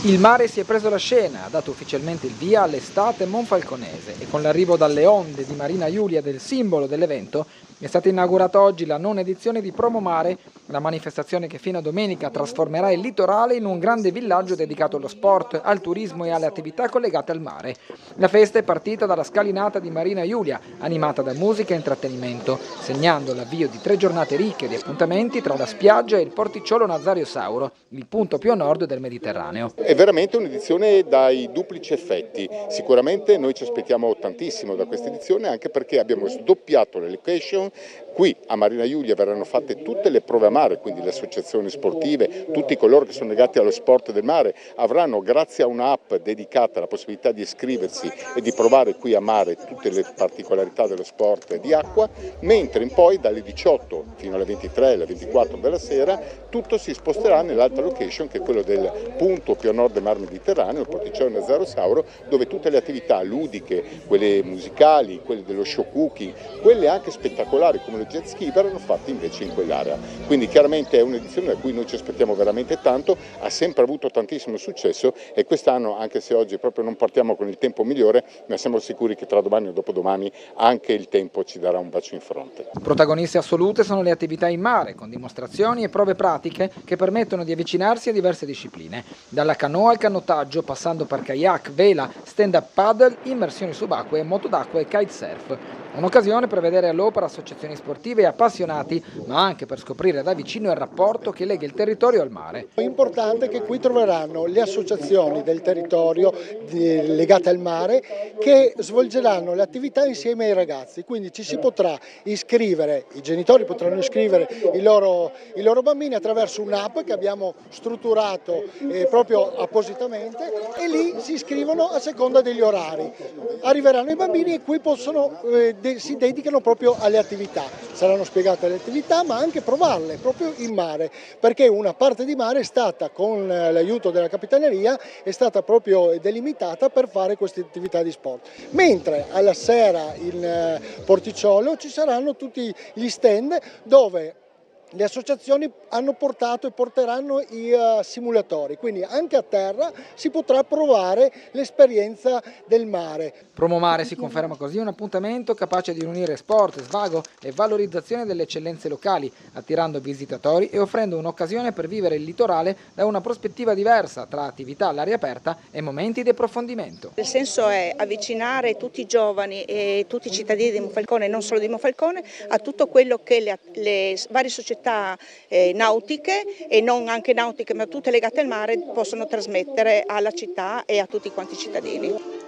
Il mare si è preso la scena, ha dato ufficialmente il via all'estate monfalconese e con l'arrivo dalle onde di Marina Julia del simbolo dell'evento è stata inaugurata oggi la nona edizione di Promo Mare, la manifestazione che fino a domenica trasformerà il litorale in un grande villaggio dedicato allo sport, al turismo e alle attività collegate al mare. La festa è partita dalla scalinata di Marina Julia, animata da musica e intrattenimento, segnando l'avvio di 3 giornate ricche di appuntamenti tra la spiaggia e il porticciolo Nazario Sauro, il punto più a nord del Mediterraneo. È veramente un'edizione dai duplici effetti. Sicuramente noi ci aspettiamo tantissimo da questa edizione, anche perché abbiamo sdoppiato le location. Qui a Marina Julia verranno fatte tutte le prove a mare, quindi le associazioni sportive, tutti coloro che sono legati allo sport del mare avranno, grazie a un'app dedicata, la possibilità di iscriversi e di provare qui a mare tutte le particolarità dello sport di acqua, mentre in poi dalle 18 fino alle 23 e alle 24 della sera tutto si sposterà nell'altra location, che è quello del punto più a nord del Mar Mediterraneo, il porticciolo Nazario Sauro, dove tutte le attività ludiche, quelle musicali, quelle dello show cooking, quelle anche spettacolari come lo jet ski, verranno fatte invece in quell'area. Quindi chiaramente è un'edizione da cui noi ci aspettiamo veramente tanto, ha sempre avuto tantissimo successo e quest'anno, anche se oggi proprio non partiamo con il tempo migliore, ma siamo sicuri che tra domani o dopodomani anche il tempo ci darà un bacio in fronte. Protagoniste assolute sono le attività in mare, con dimostrazioni e prove pratiche che permettono di avvicinarsi a diverse discipline, dalla canoa al canottaggio, passando per kayak, vela, stand-up paddle, immersioni subacquee, moto d'acqua e kitesurf. Un'occasione per vedere all'opera associazioni sportive e appassionati, ma anche per scoprire da vicino il rapporto che lega il territorio al mare. È importante che qui troveranno le associazioni del territorio legate al mare che svolgeranno le attività insieme ai ragazzi, quindi ci si potrà iscrivere, i genitori potranno iscrivere i loro bambini attraverso un'app che abbiamo strutturato proprio appositamente, e lì si iscrivono a seconda degli orari. Arriveranno i bambini e qui si dedicano proprio alle attività, saranno spiegate le attività ma anche provarle proprio in mare, perché una parte di mare è stata, con l'aiuto della Capitaneria, è stata proprio delimitata per fare queste attività di sport, mentre alla sera in porticciolo ci saranno tutti gli stand dove le associazioni hanno portato e porteranno i simulatori, quindi anche a terra si potrà provare l'esperienza del mare. Promo Mare si conferma così un appuntamento capace di unire sport, svago e valorizzazione delle eccellenze locali, attirando visitatori e offrendo un'occasione per vivere il litorale da una prospettiva diversa, tra attività all'aria aperta e momenti di approfondimento. Il senso è avvicinare tutti i giovani e tutti i cittadini di Monfalcone, e non solo di Monfalcone, a tutto quello che le varie società nautiche e non anche nautiche ma tutte legate al mare possono trasmettere alla città e a tutti quanti i cittadini.